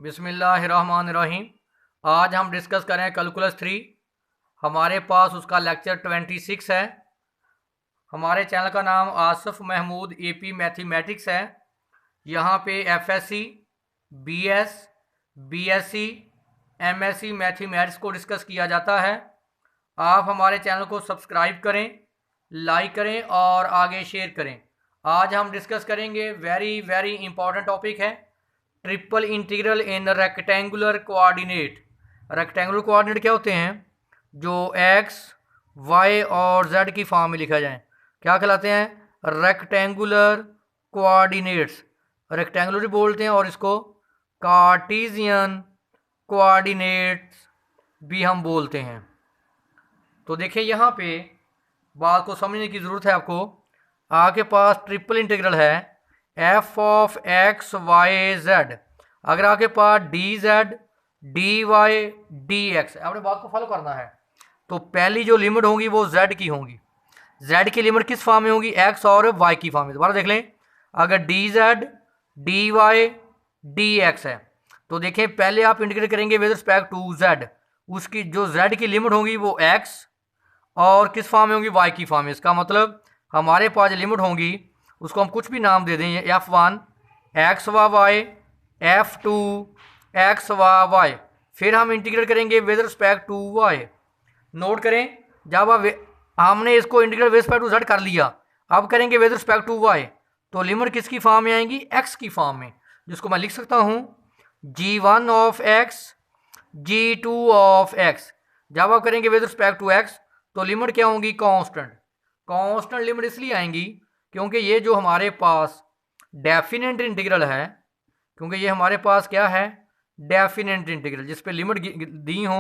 बिस्मिल्लाहिर्रहमानिर्रहीम। आज हम डिस्कस करें कैलकुलस 3। हमारे पास उसका लेक्चर 26 है। हमारे चैनल का नाम आसिफ महमूद एपी मैथमेटिक्स है। यहाँ पे FSc, BS, BSc, MSc mathematics को डिस्कस किया जाता है। आप हमारे चैनल को सब्सक्राइब करें, लाइक करें और आगे शेयर करें। आज हम डिस्कस करेंगे वेरी वेरी इंपॉर्टेंट टॉपिक है, ट्रिपल इंटीग्रल इन रेक्टेंगुलर कोऑर्डिनेट। रेक्टेंगुलर कोऑर्डिनेट क्या होते हैं? जो एक्स, वाई और जेड की फॉर्म में लिखा जाए क्या कहलाते हैं? Rectangular coordinates. रेक्टेंगुलर भी बोलते हैं और इसको कार्टेशियन कोऑर्डिनेट्स भी हम बोलते हैं। तो देखिए यहाँ पे बात को समझने की ज़रूरत है आपको। आपके पास ट्रिपल इंटीग्रल है F of X Y Z. अगर आपके पास D Z, D Y, D X, आपने बात को फॉलो करना है। तो पहली जो लिमिट होगी वो जेड की होगी। जेड की लिमिट किस फॉर्म में होगी? एक्स और वाई की फॉर्म में। दोबारा देख लें, अगर d Z, D Y, D x है तो देखें पहले आप इंटीग्रेट करेंगे विद रिस्पेक्ट टू जेड। उसकी जो जेड की लिमिट होगी वो एक्स और किस फॉर्म में होगी? वाई की फॉर्म में। इसका मतलब हमारे पास जो लिमिट होंगी उसको हम कुछ भी नाम दे दें, F1 एक्स वा वाई, F2 एक्स वा वाई। फिर हम इंटीग्रेट करेंगे with respect to y. Note करें, जब हमने इसको integrate with respect to z कर लिया, अब करेंगे विद रिस्पेक्ट टू वाई, तो लिमिट किसकी फॉर्म में आएंगी? एक्स की फॉर्म में, जिसको मैं लिख सकता हूँ G1 of x, G2 of x. जब आप करेंगे विद रिस्पेक्ट टू एक्स तो लिमिट क्या होंगी? कांस्टेंट। कांस्टेंट लिमिट इसलिए आएंगी क्योंकि ये जो हमारे पास डेफिनेट इंटीग्रल है, क्योंकि ये हमारे पास क्या है? डेफिनेट इंटीग्रल, जिस पे लिमिट दी हो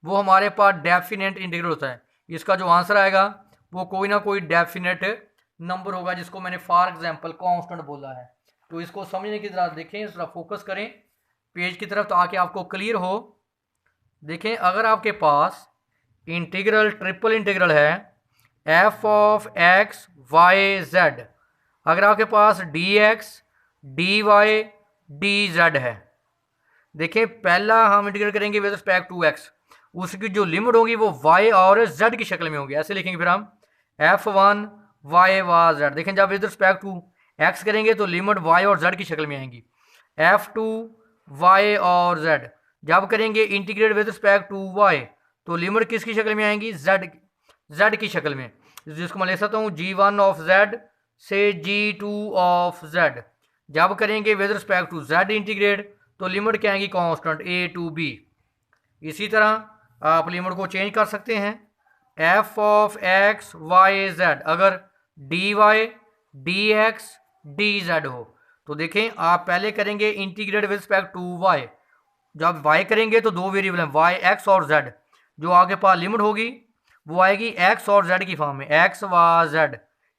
वो हमारे पास डेफिनेट इंटीग्रल होता है। इसका जो आंसर आएगा वो कोई ना कोई डेफिनेट नंबर होगा, जिसको मैंने फॉर एग्जांपल कांस्टेंट बोला है। तो इसको समझने की जरा देखें, जरा फोकस करें पेज की तरफ ताकि आपको क्लियर हो। देखें, अगर आपके पास इंटीग्रल ट्रिपल इंटीग्रल है F of X Y Z, अगर आपके पास D x, D Y, D Z है, देखिए पहला हम इंटीग्रेट करेंगे विद रिस्पेक्ट टू एक्स। उसकी जो लिमिट होगी वो वाई और जेड की शक्ल में होगी। ऐसे लिखेंगे फिर हम F1 वाई वा जेड। देखें जब विद रिस्पेक्ट टू एक्स करेंगे तो लिमिट वाई और जेड की शक्ल में आएंगी। F2 वाई और जेड। जब करेंगे integrate with respect to y तो लिमिट किसकी शक्ल में आएंगी? जेड की शक्ल में, जिसको मैं ले सकता हूँ G1 ऑफ जेड से G2 ऑफ जेड। जब करेंगे with respect to z integrate तो लिमिट क्या आएंगी? Constant A to B। इसी तरह आप लिमिट को चेंज कर सकते हैं। F of X Y Z, अगर D Y, D x, D Z हो तो देखें आप पहले करेंगे integrate with respect to Y. जब वाई करेंगे तो दो वेरिएबल हैं, वाई एक्स और जेड। जो आगे पास लिमिट होगी वो आएगी एक्स और जेड की फॉर्म में, एक्स वा जेड,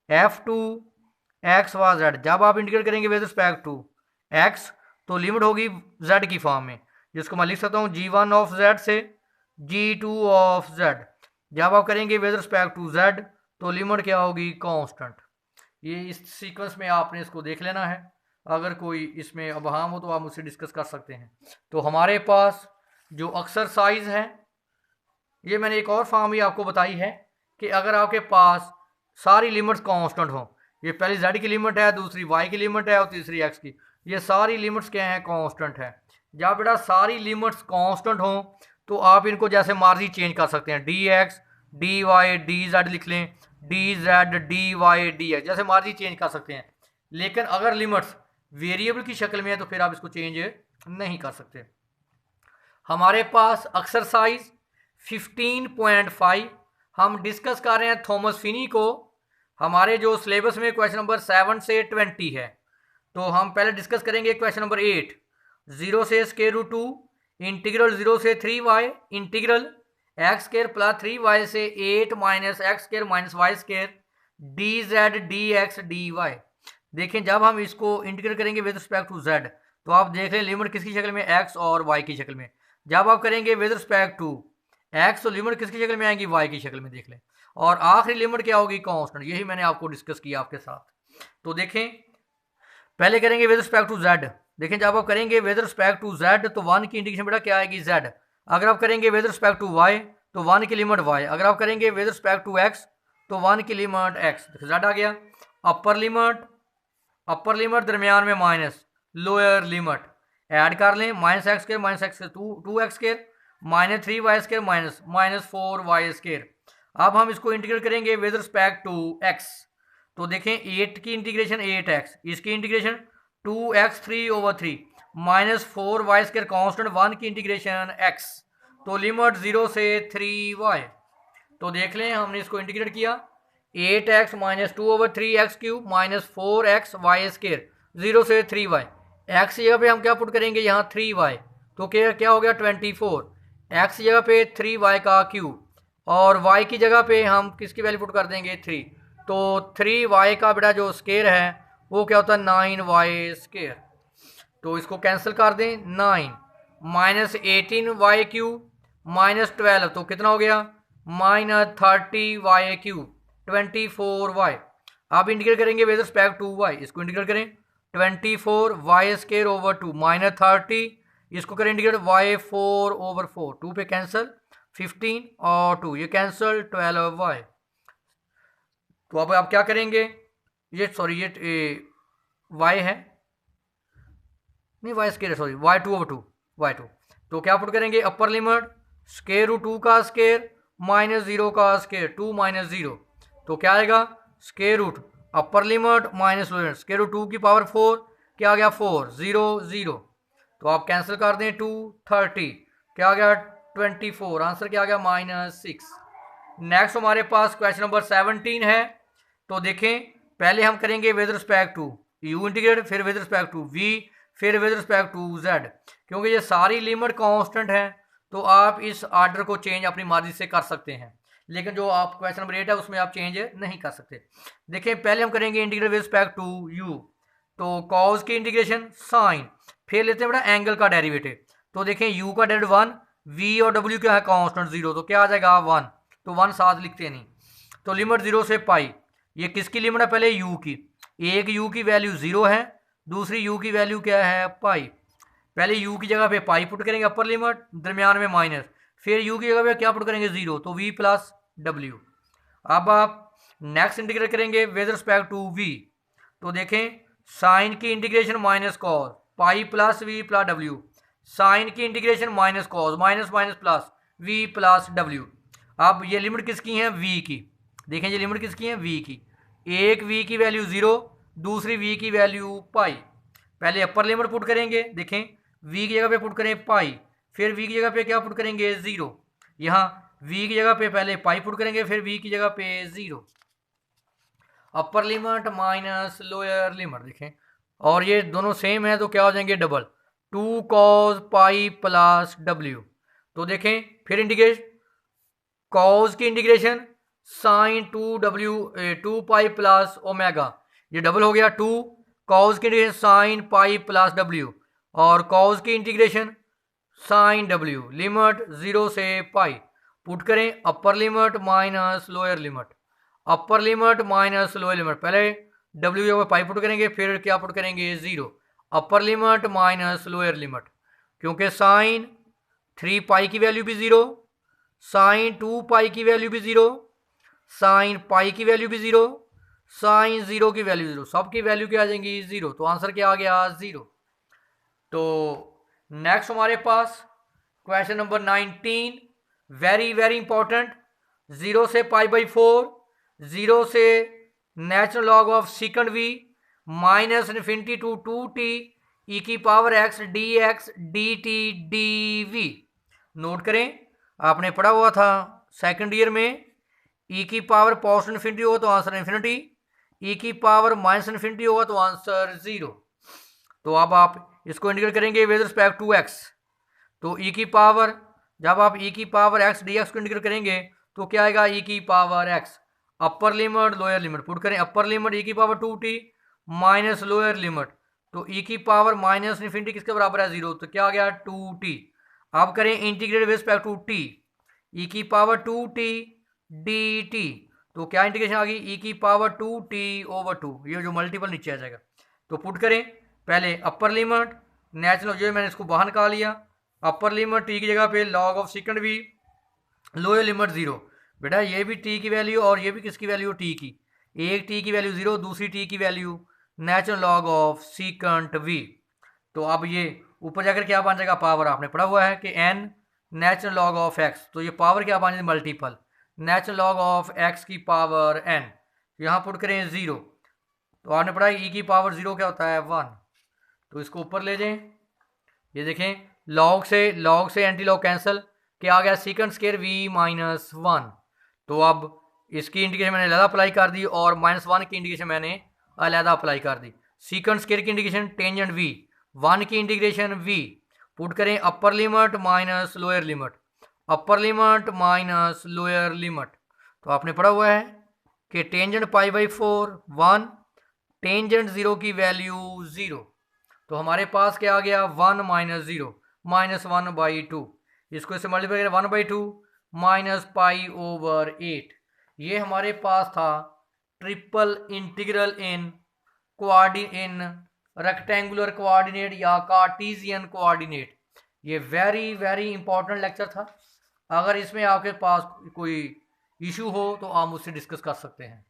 F2 एक्स वा जेड। जब आप इंटीग्रेट करेंगे विद रिस्पेक्ट टू एक्स तो लिमिट होगी जेड की फॉर्म में, जिसको मैं लिख सकता हूँ G1 ऑफ जेड से G2 ऑफ जेड। जब आप करेंगे विद रिस्पेक्ट टू जेड तो लिमिट क्या होगी? कांस्टेंट। ये इस सीक्वेंस में आपने इसको देख लेना है। अगर कोई इसमें अबहम हो तो आप मुझसे डिस्कस कर सकते हैं। तो हमारे पास जो एक्सरसाइज है, ये मैंने एक और फॉर्म भी आपको बताई है कि अगर आपके पास सारी लिमिट्स कांस्टेंट हो, ये पहली जेड की लिमिट है, दूसरी वाई की लिमिट है और तीसरी एक्स की, ये सारी लिमिट्स क्या हैं? कांस्टेंट है। जब बेटा सारी लिमिट्स कांस्टेंट हो तो आप इनको जैसे मर्जी चेंज कर सकते हैं, d x, D Y, D z लिख लें, d Z, D Y, D x, जैसे मर्जी चेंज कर सकते हैं। लेकिन अगर लिमिट्स वेरिएबल की शक्ल में है तो फिर आप इसको चेंज नहीं कर सकते। हमारे पास एक्सरसाइज 15.5 हम डिस्कस कर रहे हैं थॉमस फिनी को। हमारे जो सिलेबस में क्वेश्चन नंबर 7 से 20 है, तो हम पहले डिस्कस करेंगे क्वेश्चन नंबर 8, 0 से स्क्वायर रूट 2 इंटीग्रल 0 से 3y integral x square plus 3y से 8 minus x square minus y square d Z d x D y. देखें जब हम इसको इंटीग्रेट करेंगे विद रिस्पेक्ट टू जेड तो आप देख लें लिमिट किसकी शक्ल में? एक्स और वाई की शक्ल में। जब आप करेंगे विद रिस्पेक्ट टू एक्स तो लिमिट किसकी शक्ल में आएगी? वाई की शक्ल में, देख लें। और आखिरी लिमिट क्या होगी? कांस्टेंट। यही मैंने आपको डिस्कस किया आपके साथ। तो देखें पहले करेंगे विद रिस्पेक्ट टू जेड। देखें जब आप करेंगे विद रिस्पेक्ट टू z तो 1 की इंटीग्रेशन बेटा क्या आएगी z। अगर आप करेंगे विद रिस्पेक्ट टू y तो 1 की लिमिट y। अगर आप करेंगे विद रिस्पेक्ट टू x तो 1 की लिमिट x। z आ गया। अपर लिमिट दरमियान में माइनस, लोअर लिमिट ऐड कर लें। Minus x square two x square minus 3y square minus 4y square. अब हम इसको इंटीग्रेट करेंगे विद रिस्पेक्ट टू x। तो देखें 8 की इंटीग्रेशन 8x, इसकी integration 2x3/3 minus 4y square constant 1 की इंटीग्रेशन x। तो लिमिट 0 से 3y। तो देख लें हमने इसको इंटीग्रेट किया 8x minus 2/3x³ minus 4xy square 0 से 3y। x जगह पे हम क्या पुट करेंगे यहाँ 3y, तो क्या हो गया 24। x जगह पे 3y का क्यूब और y की जगह पे हम किसकी वैल्यू पुट कर देंगे 3। तो 3y का बेटा जो स्क्वायर है वो क्या होता है 9y स्क्वायर। तो इसको कैंसिल कर दें 9 माइनस 18y³ माइनस 12 तो कितना हो गया माइनस 30y³ 24y। अब इंटीग्रेट करेंगे विद रिस्पेक्ट टू y। इसको इंटीग्रेट करें 24y² माइनस 30, इसको करें इंटीग्रेट y4/4 2 पे कैंसिल 15 और 2 ये कैंसिल 12y। तो अब आप क्या करेंगे ये y है नहीं y2/2 तो क्या पुट करेंगे अपर लिमिट स्क्वायर रूट 2 का स्क्वायर माइनस 0 का स्क्वायर 2 माइनस 0 तो क्या आएगा square root upper limit minus lower square root 2 की पावर 4 क्या आ गया 4 0 0। तो आप कैंसिल कर दें 2 30 क्या आ गया 24 आंसर क्या आ गया -6। नेक्स्ट हमारे पास क्वेश्चन नंबर 17 है। तो देखें पहले हम करेंगे with respect to u integrate, फिर विद रिस्पेक्ट टू v, फिर विद रिस्पेक्ट टू z। क्योंकि ये सारी लिमिट कांस्टेंट है तो आप इस ऑर्डर को चेंज अपनी मर्जी से कर सकते हैं, लेकिन जो आप क्वेश्चन नंबर 8 है उसमें आप चेंज नहीं कर सकते। देखिए पहले हम करेंगे integrate with respect to u। तो कॉज की इंटीग्रेशन साइन, फिर लेते हैं बड़ा एंगल का डेरिवेटिव। तो देखें u का डेरिवेटिव 1, v और w क्या है कांस्टेंट 0 तो क्या आ जाएगा 1, तो 1 साथ लिखते नहीं। तो लिमिट 0 से पाई, ये किसकी लिमिट है पहले u की, एक u की वैल्यू 0 है, दूसरी u की वैल्यू क्या है पाई। पहले u की जगह पे पाई पुट करेंगे अपर लिमिट दरमियान में माइनस, फिर u की जगह पे क्या पुट करेंगे 0 तो v प्लस w। अब आप नेक्स्ट इंटीग्रेट करेंगे विद रिस्पेक्ट टू v। तो देखें साइन की integration minus cos pi plus v plus w, sine की integration minus cos minus minus plus v plus w। अब ये लिमिट किसकी है v की, देखें ये लिमिट किसकी है v की, एक v की वैल्यू 0, दूसरी v की वैल्यू पाई। पहले अपर लिमिट पुट करेंगे, देखें v की जगह पे पुट करें पाई, फिर v की जगह पे क्या पुट करेंगे 0, यहाँ v की जगह पे पहले पाई पुट करेंगे फिर v की जगह पे 0। अपर लिमिट माइनस लोअर लिमिट देखें और ये दोनों सेम है तो क्या हो जाएंगे double 2 cos pi plus w। तो देखें फिर इंटीग्रेट कॉज की integration sine 2 pi plus omega, ये डबल हो गया 2 कॉज की integration sine pi plus w और कॉज की इंटीग्रेशन साइन w। लिमिट 0 से पाई पुट करें upper limit minus lower limit, upper limit minus lower limit, पहले w जगह पाई पुट करेंगे फिर क्या पुट करेंगे 0, अपर लिमिट माइनस लोअर लिमिट। क्योंकि साइन 3 पाई की वैल्यू भी 0, साइन 2 पाई की वैल्यू भी 0, साइन पाई की वैल्यू भी 0, साइन 0 की वैल्यू 0, सबकी वैल्यू क्या आ जाएंगी 0। तो आंसर क्या आ गया 0। तो नेक्स्ट हमारे पास question number 19 very very important. 0 से π/4, 0 से natural log of second v minus infinity to 2t e की power x dx dt dv। Note करें आपने पढ़ा हुआ था सेकंड ईयर में e की पावर पॉजिटिव इन्फिनिटी होगा तो आंसर इन्फिनिटी, e की पावर माइनस इन्फिनिटी होगा तो आंसर 0। तो अब आप इसको इंटीग्रेट करेंगे विद रिस्पेक्ट टू x। तो e की पावर जब आप e की पावर x dx को इंटीग्रेट करेंगे तो क्या आएगा e की power x। Upper limit lower limit put करें, अपर लिमिट e की power 2t minus lower limit, तो e की पावर माइनस इन्फिनिटी किसके बराबर है 0 तो क्या आ गया 2t। अब करें integrate with respect to t, e की पावर 2t dt, तो क्या इंटीग्रेशन आ गई e की पावर 2t/2, ये जो मल्टीपल नीचे आ जाएगा। तो पुट करें पहले अपर लिमिट नेचुरल जो मैंने इसको बाहर निकाल लिया, अपर लिमिट टी की जगह पे log of second v, lower limit 0। बेटा ये भी टी की वैल्यू और ये भी किसकी वैल्यू टी की, एक टी की वैल्यू 0, दूसरी टी की value natural log of secant V. तो अब ये ऊपर जाकर क्या बन जाएगा, पावर आपने पढ़ा हुआ है कि n natural log of x, तो ये पावर क्या बन जाएगी, multiple natural log of x की पावर n। यहाँ पुट करें 0, तो आपने पढ़ा e की पावर 0 क्या होता है 1, तो इसको ऊपर ले जाएं। ये देखें लॉग से एंटी लॉग कैंसिल, क्या आ गया सीकंट स्केयर v माइनस 1। तो अब इसकी इंडिकेशन मैंने अलग अप्लाई कर दी और -1 की इंडिकेशन मैंने अलग अप्लाई कर दी। सीकंट स्केयर की इंडिकेशन टेंजेंट v, 1 की इंटीग्रेशन v, पुट करें upper limit minus lower limit, upper limit minus lower limit. तो आपने पढ़ा हुआ है कि टेंजेंट π/4 1, टेंजेंट 0 की वैल्यू 0, तो हमारे पास क्या आ गया 1 माइनस 0 -1/2, इसको इससे मल्टीप्लाई करें 1/2 माइनस π/8। ये हमारे पास था ट्रिपल इंटीग्रल इन रेक्टेंगुलर कोऑर्डिनेट या कार्टेशियन कोऑर्डिनेट। ये वेरी वेरी इंपॉर्टेंट लेक्चर था। अगर इसमें आपके पास कोई इशू हो तो आप मुझसे डिस्कस कर सकते हैं।